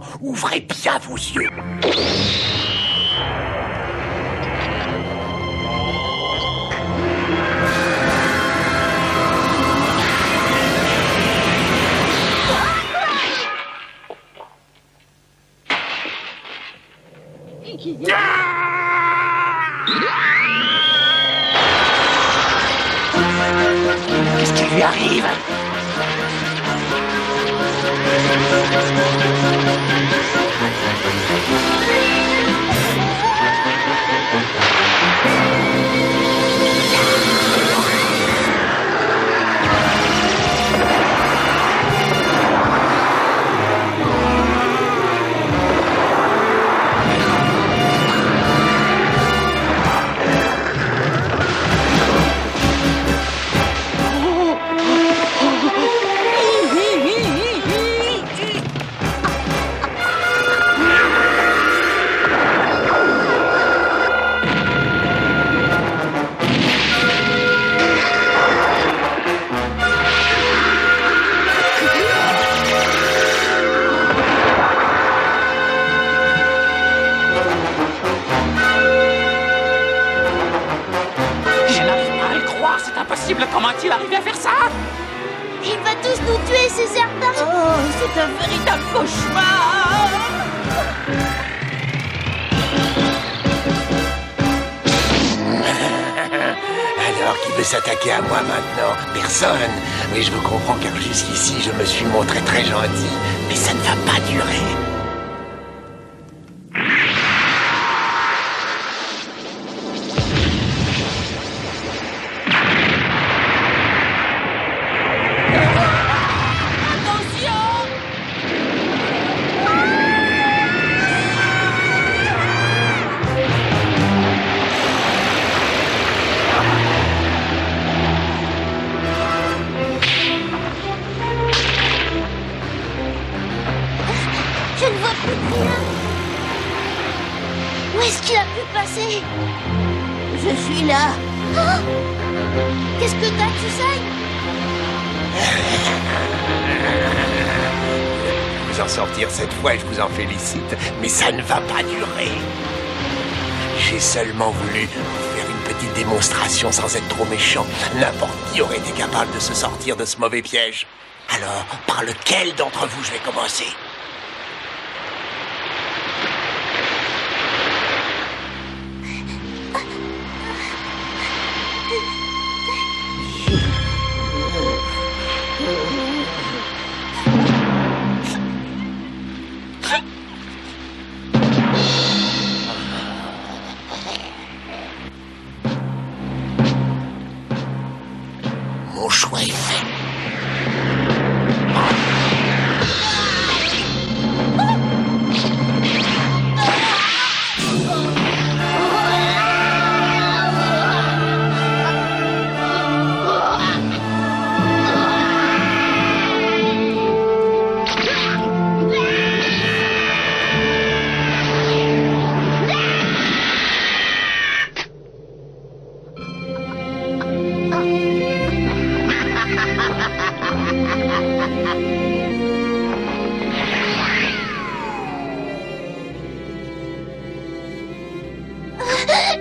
maintenant, ouvrez bien vos yeux. Qu'est-ce qui lui arrive? Comment est-il arrivé à faire ça? Il va tous nous tuer, c'est certain. Oh, c'est un véritable cauchemar. Alors, qui veut s'attaquer à moi maintenant? Personne. Mais je vous comprends car jusqu'ici, je me suis montré très gentil. Mais ça ne va pas durer. Je ne vois plus rien. Où est-ce qu'il a pu passer? Je suis là. Oh, qu'est-ce que t'as, tu saignes? Vous en sortir cette fois, je vous en félicite, mais ça ne va pas durer. J'ai seulement voulu vous faire une petite démonstration sans être trop méchant. N'importe qui aurait été capable de se sortir de ce mauvais piège. Alors, par lequel d'entre vous je vais commencer? Mon choix est fait.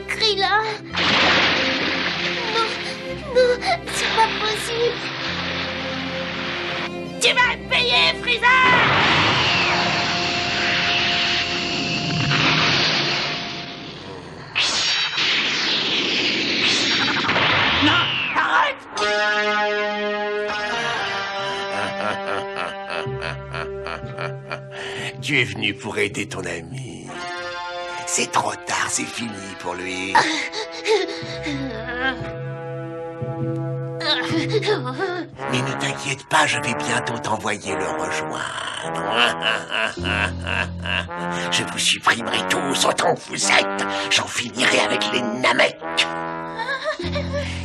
Krilla. Non, non, c'est pas possible. Tu vas le payer, Freezer. Non, arrête. Tu es venu pour aider ton ami. C'est trop tard, c'est fini pour lui. Mais ne t'inquiète pas, je vais bientôt t'envoyer le rejoindre. Je vous supprimerai tous autant que vous êtes. J'en finirai avec les Namek.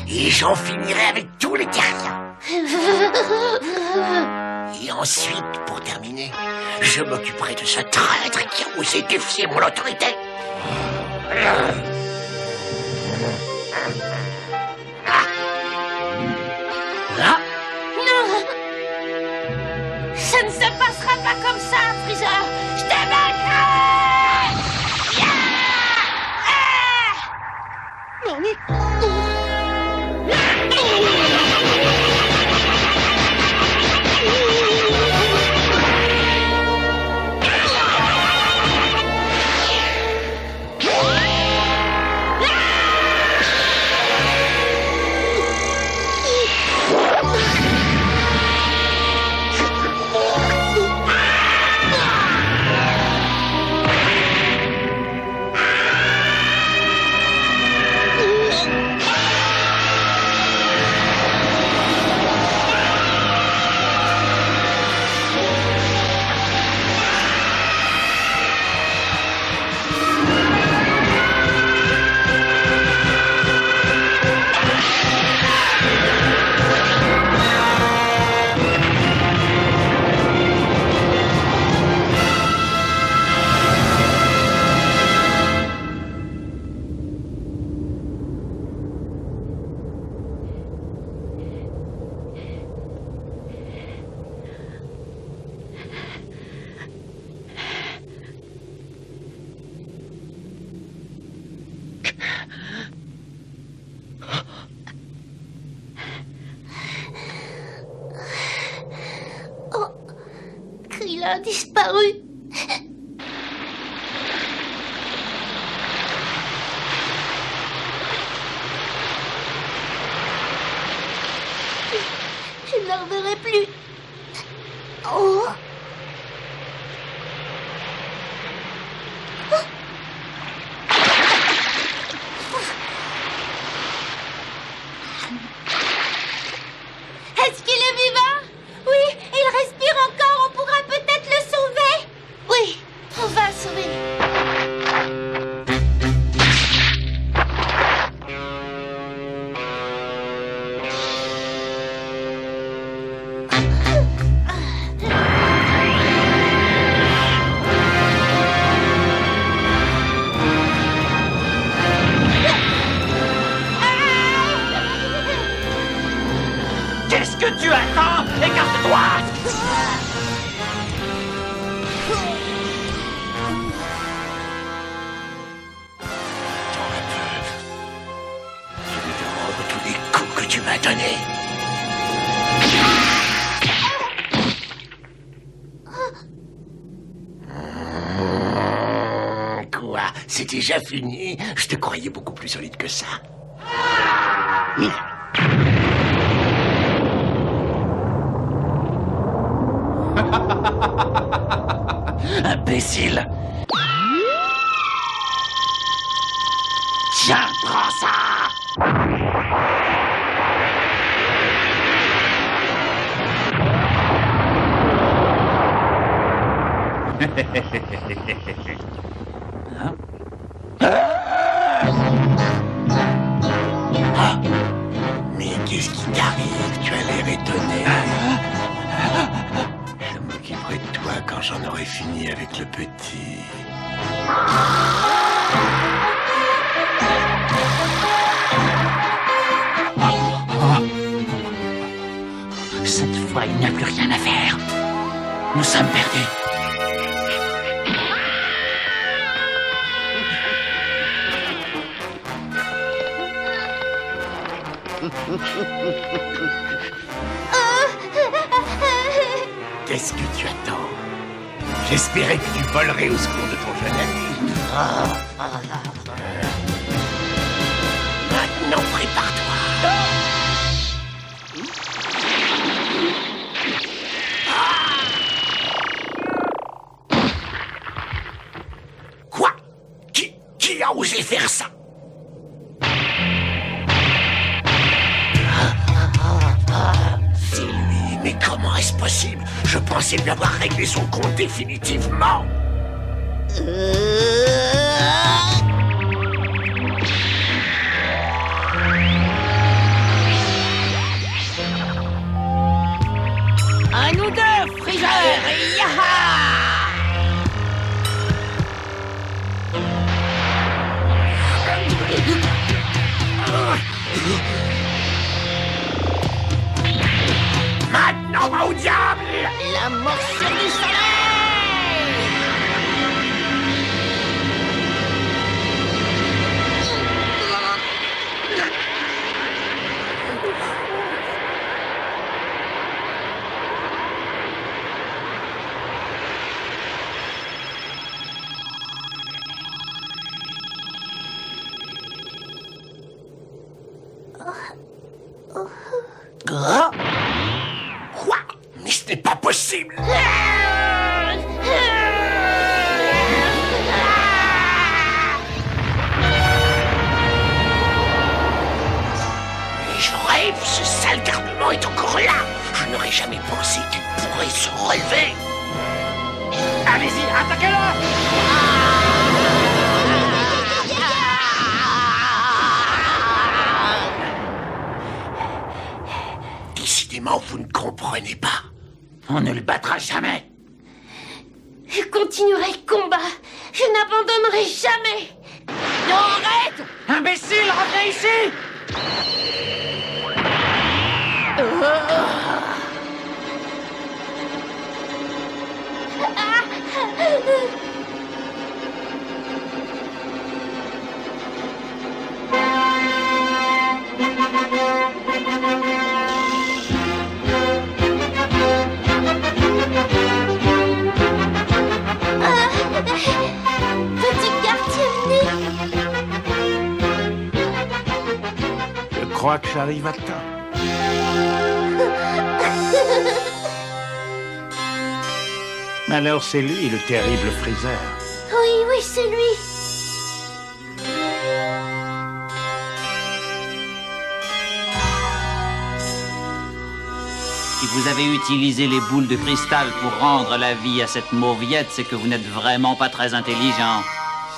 Et j'en finirai avec tous les terriens. Et ensuite, pour terminer, je m'occuperai de ce traître qui a osé défier mon autorité. Non. Ça ne se passera pas comme ça, Freezer. Je a disparu. Je ne la reverrai plus. Oh. Est-ce qu'il est vivant? Oui, il respire encore. On pourra peut-être le sauver. Oui, on va le sauver. Qu'est-ce que tu attends? Écarte-toi! Attends un peu. Je vais te rendre tous les coups que tu m'as donnés. Quoi? C'est déjà fini? Je te croyais beaucoup plus solide que ça. Imbécile! Tiens, prends ça! Ah, mais qu'est-ce qui t'arrive? Tu as l'air étonné. Je m'occuperai de toi quand j'en aurai fini avec le petit. Cette fois, il n'y a plus rien à faire. Nous sommes perdus. Qu'est-ce que tu attends? J'espérais que tu volerais au secours de ton jeune ami. Maintenant, prépare-toi. Quoi? Qui a osé faire ça? C'est lui, mais comment est-ce possible? Je pensais lui avoir réglé son compte définitivement. À nous deux, Freezer! Yaha! Maintenant, va au diable! La morsure du soleil! Quoi? Mais ce n'est pas possible! Mais je rêve, ce sale garnement est encore là! Je n'aurais jamais pensé qu'il pourrait se relever! Allez-y, attaquez-le! Décidément, vous ne comprenez pas. On ne le battra jamais. Je continuerai le combat. Je n'abandonnerai jamais. Non, arrête! Imbécile, reviens ici! crois que j'arrive à temps. Alors c'est lui, le terrible Freezer. Oui, c'est lui. Si vous avez utilisé les boules de cristal pour rendre la vie à cette mauviette, c'est que vous n'êtes vraiment pas très intelligent.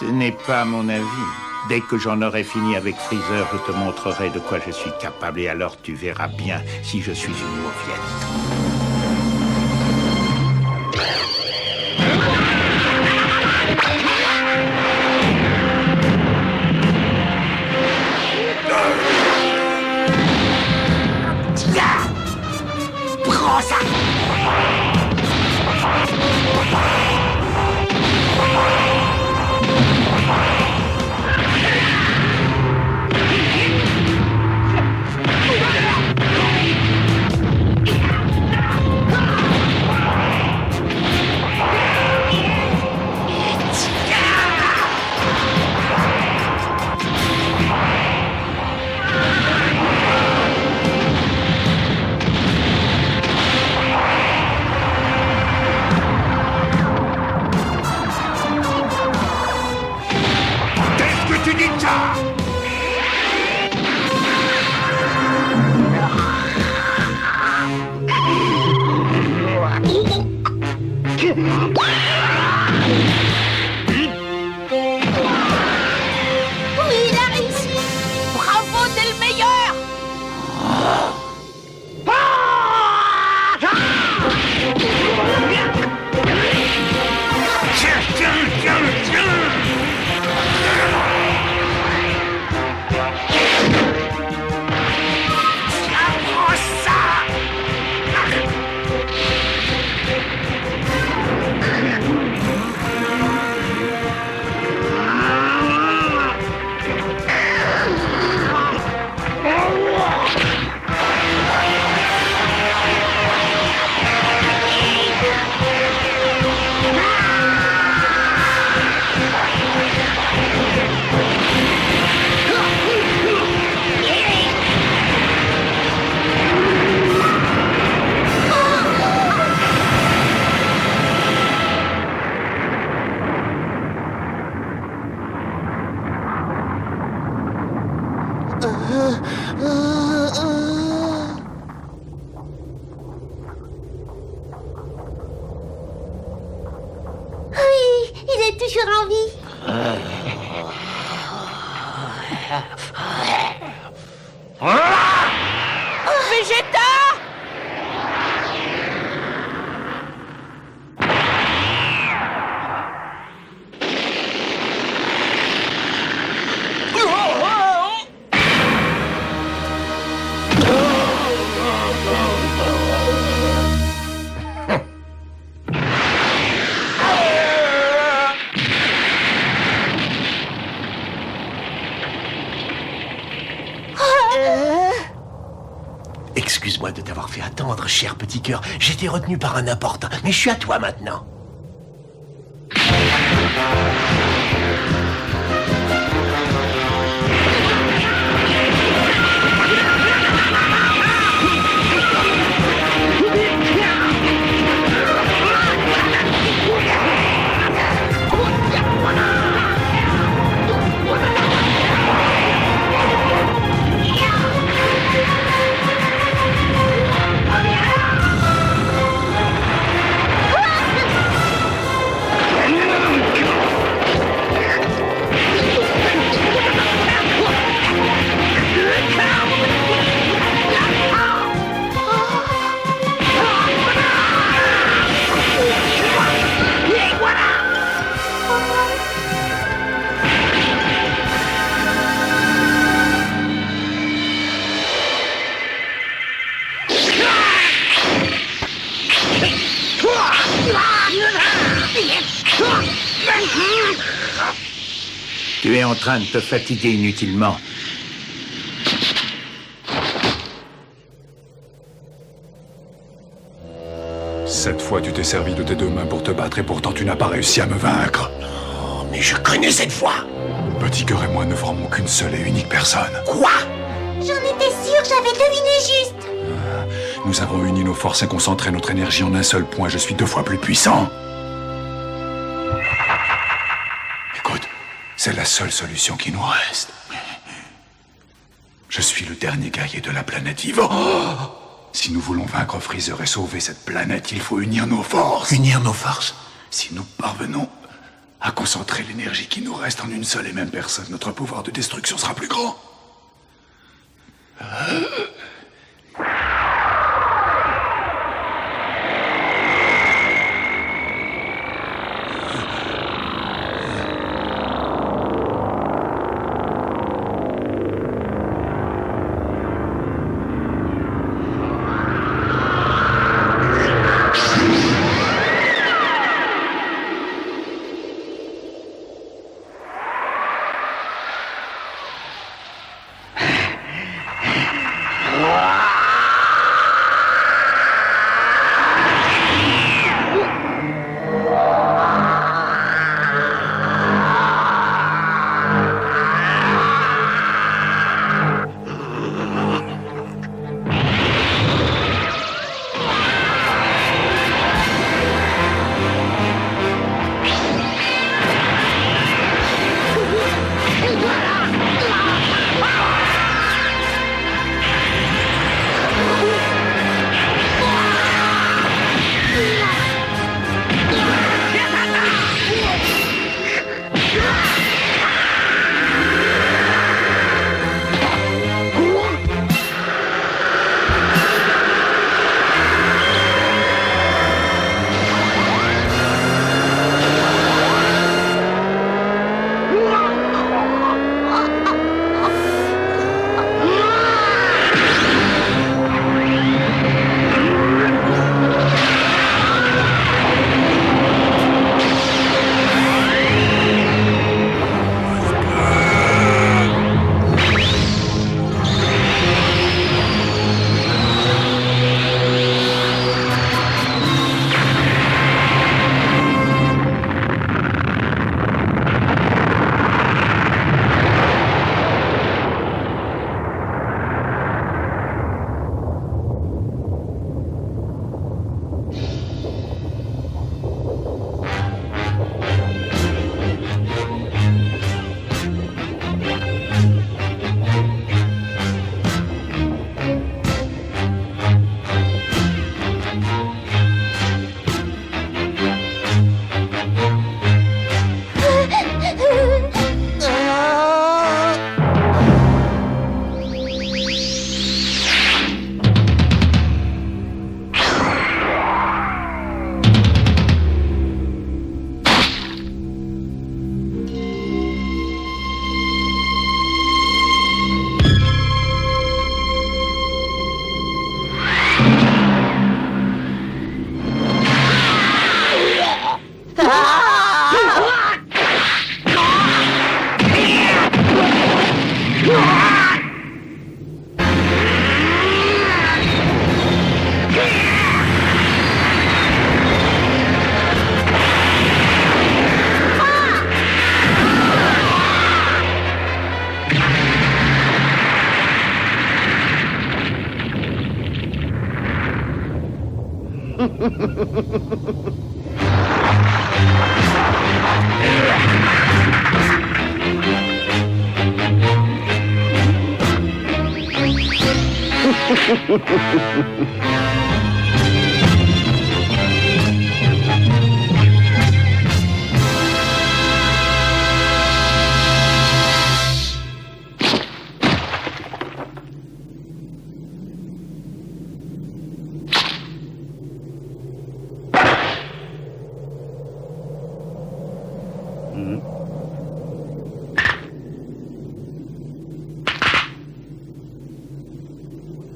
Ce n'est pas mon avis. Dès que j'en aurai fini avec Freezer, je te montrerai de quoi je suis capable et alors tu verras bien si je suis une mauviette. Prends ça! Oui, il a réussi. Bravo, t'es le meilleur. Oui, il est toujours en vie. Vegeta! Excuse-moi de t'avoir fait attendre, cher petit cœur. J'étais retenu par un important, mais je suis à toi maintenant. Tu es en train de te fatiguer inutilement. Cette fois, tu t'es servi de tes deux mains pour te battre et pourtant tu n'as pas réussi à me vaincre. Oh, mais je connais cette voix. Petit cœur et moi ne formons qu'une seule et unique personne. Quoi? J'en étais sûre, j'avais deviné juste. Nous avons uni nos forces et concentré notre énergie en un seul point. Je suis 2 fois plus puissant. Écoute, c'est la seule solution qui nous reste. Je suis le dernier guerrier de la planète vivante. Si nous voulons vaincre Freezer et sauver cette planète, il faut unir nos forces. Unir nos forces? Si nous parvenons à concentrer l'énergie qui nous reste en une seule et même personne, notre pouvoir de destruction sera plus grand.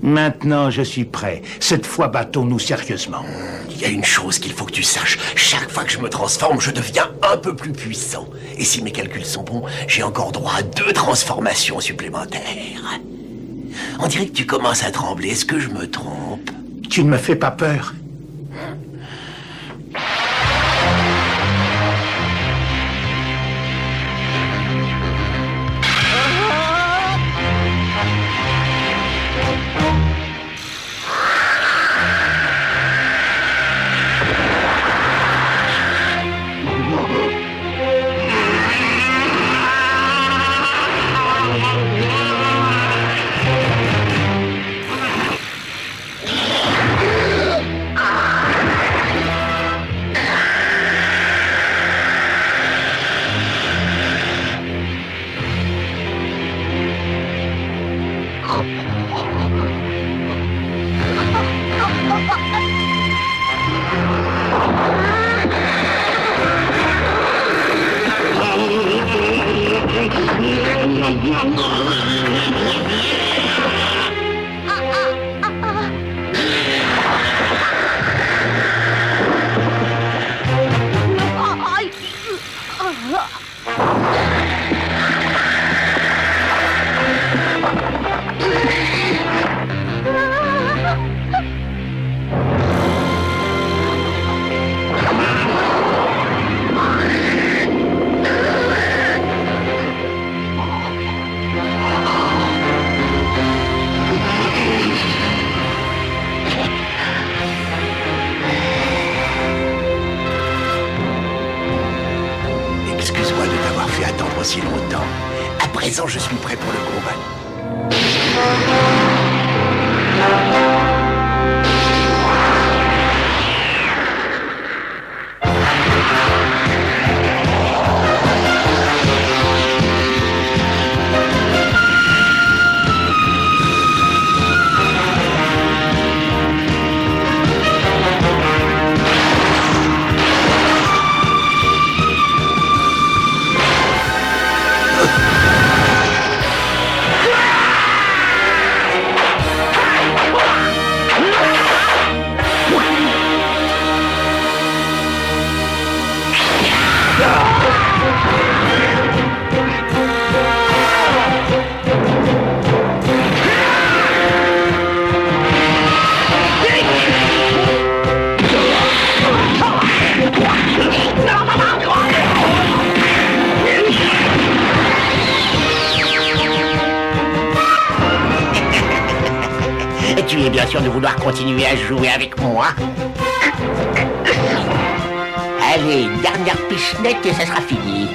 Maintenant, je suis prêt. Cette fois, battons-nous sérieusement. Il y a une chose qu'il faut que tu saches. Chaque fois que je me transforme, je deviens un peu plus puissant. Et si mes calculs sont bons, j'ai encore droit à 2 transformations supplémentaires. On dirait que tu commences à trembler. Est-ce que je me trompe? Tu ne me fais pas peur. Excuse-moi de t'avoir fait attendre aussi longtemps. À présent, je suis prêt pour le combat. Tu es bien sûr de vouloir continuer à jouer avec moi? Allez, une dernière pichenette et ça sera fini.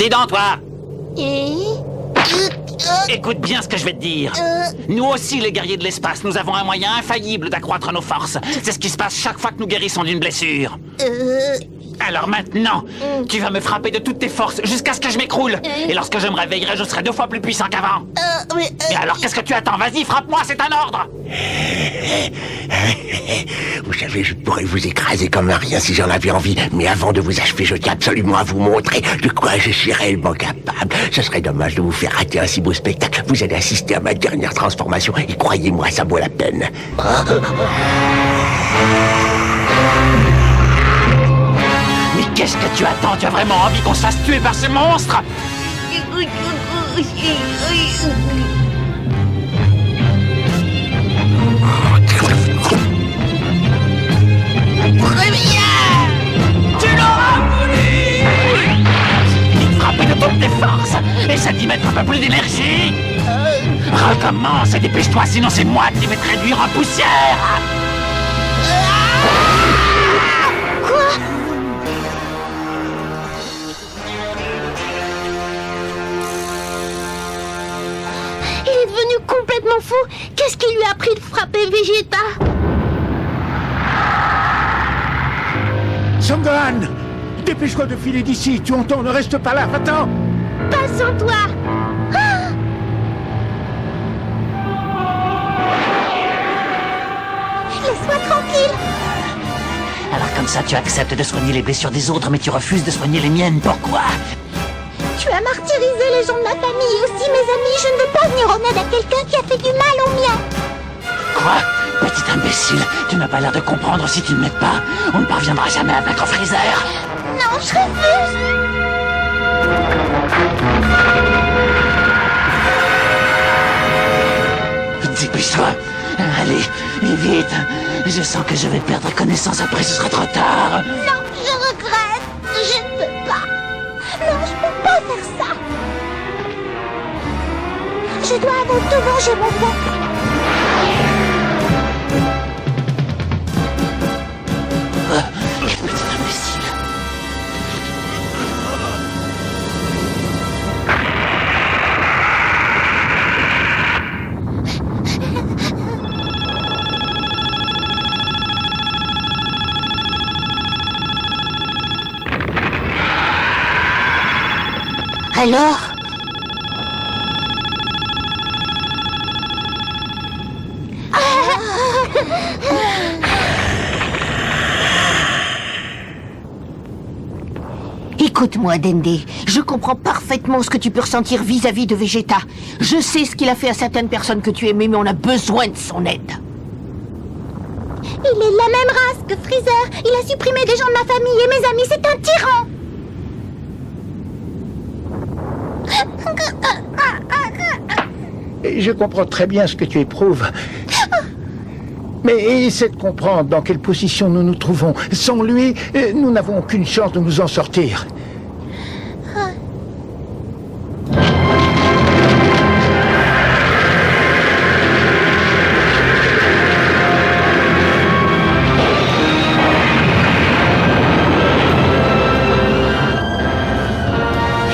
Dis donc, toi! Écoute bien ce que je vais te dire. Nous aussi, les guerriers de l'espace, nous avons un moyen infaillible d'accroître nos forces. C'est ce qui se passe chaque fois que nous guérissons d'une blessure. Alors maintenant, tu vas me frapper de toutes tes forces jusqu'à ce que je m'écroule. Et lorsque je me réveillerai, je serai 2 fois plus puissant qu'avant. Et alors, qu'est-ce que tu attends? Vas-y, frappe-moi, c'est un ordre. Vous savez, je pourrais vous écraser comme un rien si j'en avais envie. Mais avant de vous achever, je tiens absolument à vous montrer de quoi je suis réellement capable. Ce serait dommage de vous faire rater un si beau spectacle. Vous allez assister à ma dernière transformation. Et croyez-moi, ça vaut la peine. Mais qu'est-ce que tu attends? Tu as vraiment envie qu'on se fasse tuer par ce monstre? Tu l'auras voulu! Frapper de toutes tes forces! Essaie d'y mettre un peu plus d'énergie! Recommence et dépêche-toi, sinon c'est moi qui vais te réduire en poussière! Il est devenu complètement fou. Qu'est-ce qui lui a appris de frapper Vegeta? Son-Gohan, dépêche-toi de filer d'ici. Tu entends, ne reste pas là. Attends. Pas sans toi. Laisse-moi tranquille. Alors comme ça, tu acceptes de soigner les blessures des autres, mais tu refuses de soigner les miennes. Pourquoi? Tu as martyrisé les gens de ma famille et aussi mes amis. Je ne veux pas venir en aide à quelqu'un qui a fait du mal aux miens. Quoi? Petit imbécile, tu n'as pas l'air de comprendre si tu ne m'aides pas. On ne parviendra jamais à vaincre Freezer. Non, je refuse. Dépêche-toi. Allez, vite. Je sens que je vais perdre connaissance après, ce sera trop tard. Non, je regrette. Je ne peux pas. Non, je peux pas faire ça. Je dois avant tout venger mon peuple. Petit imbécile. Alors? Écoute-moi, Dende. Je comprends parfaitement ce que tu peux ressentir vis-à-vis de Vegeta. Je sais ce qu'il a fait à certaines personnes que tu aimais, mais on a besoin de son aide. Il est de la même race que Freezer. Il a supprimé des gens de ma famille et mes amis. C'est un tyran. Et je comprends très bien ce que tu éprouves. Mais essaie de comprendre dans quelle position nous nous trouvons. Sans lui, nous n'avons aucune chance de nous en sortir.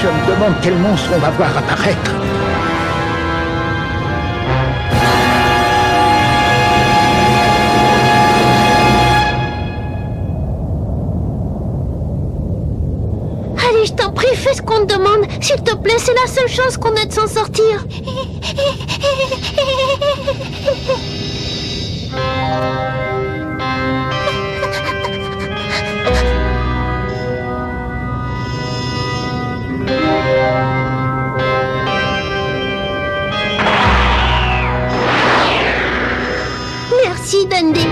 Je me demande quel monstre on va voir apparaître. Allez, je t'en prie, fais ce qu'on te demande. S'il te plaît, c'est la seule chance qu'on a de s'en sortir. Merci, Dundee.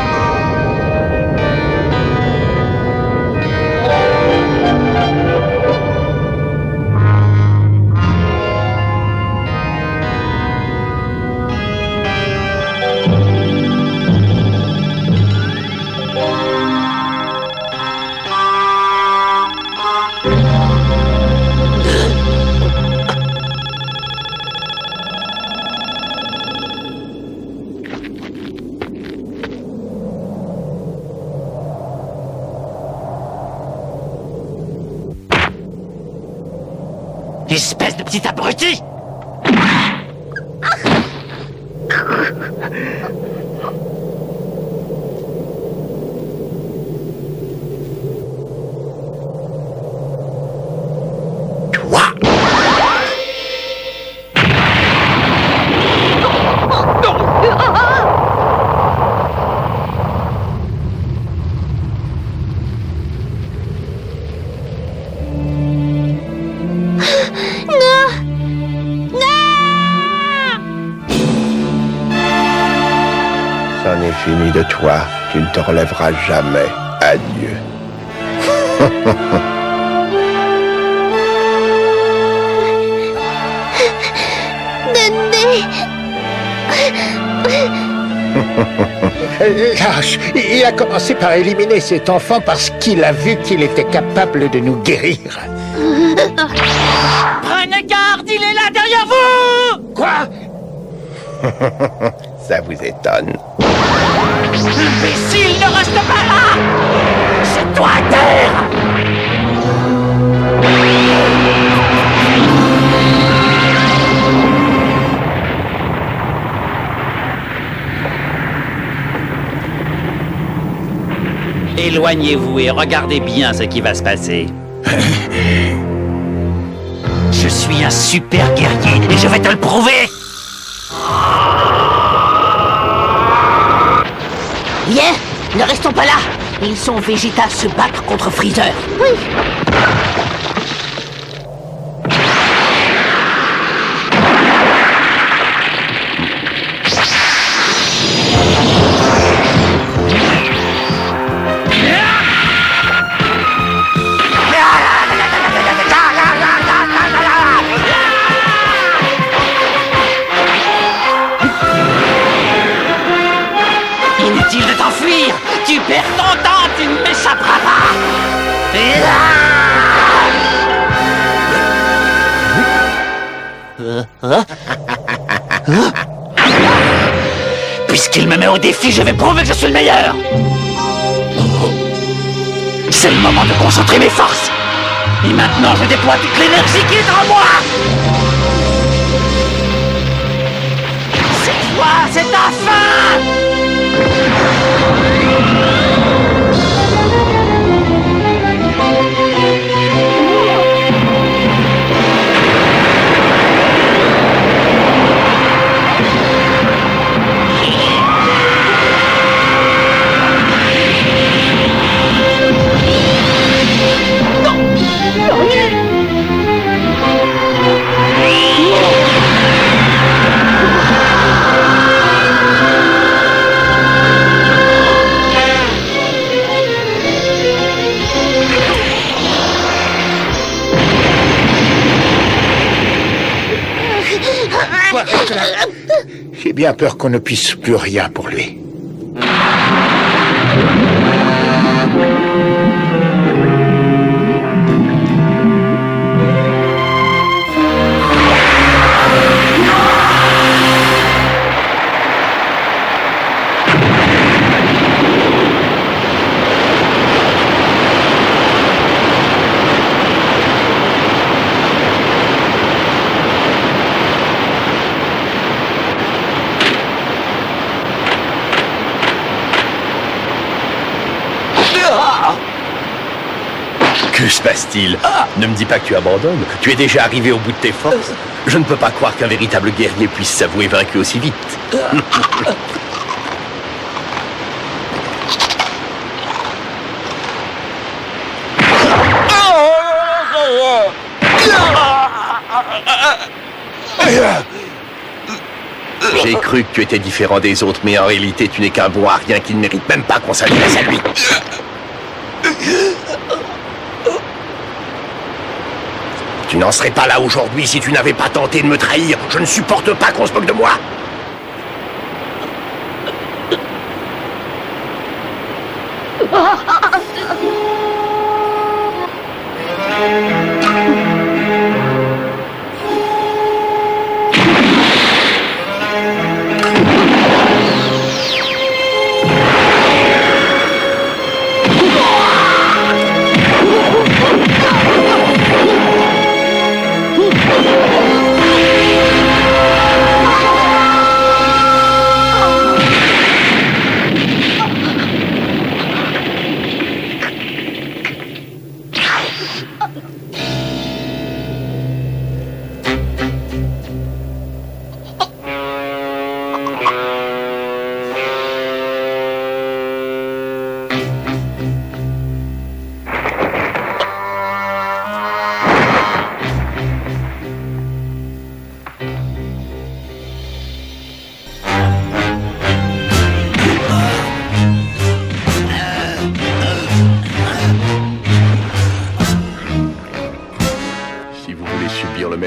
Espèce de petit abruti! toi, tu ne te relèveras jamais. Adieu. Dende. Lâche, il a commencé par éliminer cet enfant parce qu'il a vu qu'il était capable de nous guérir. Prenez garde, il est là derrière vous! Quoi? Ça vous étonne. Imbécile, ne reste pas là! C'est toi à terre! Éloignez-vous et regardez bien ce qui va se passer. Je suis un super guerrier et je vais te le prouver! Viens, ne restons pas là. Ils sont Vegeta à se battre contre Freezer. Oui. Inutile de t'enfuir! Tu perds ton temps, tu ne m'échapperas pas! Puisqu'il me met au défi, je vais prouver que je suis le meilleur! C'est le moment de concentrer mes forces! Et maintenant, je déploie toute l'énergie qui est en moi! Cette fois, c'est ta fin! J'ai bien peur qu'on ne puisse plus rien pour lui. Que se passe-t-il? Ne me dis pas que tu abandonnes. Tu es déjà arrivé au bout de tes forces. Je ne peux pas croire qu'un véritable guerrier puisse s'avouer vaincu aussi vite. J'ai cru que tu étais différent des autres, mais en réalité, tu n'es qu'un bon à rien qui ne mérite même pas qu'on s'intéresse à lui. Tu n'en serais pas là aujourd'hui si tu n'avais pas tenté de me trahir. Je ne supporte pas qu'on se moque de moi.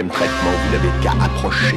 de traitement, vous n'avez qu'à approcher.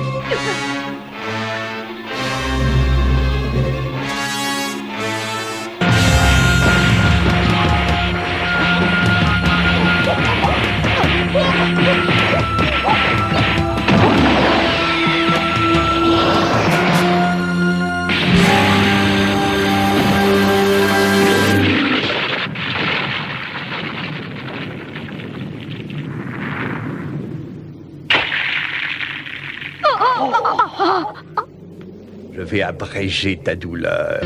Je vais abréger ta douleur.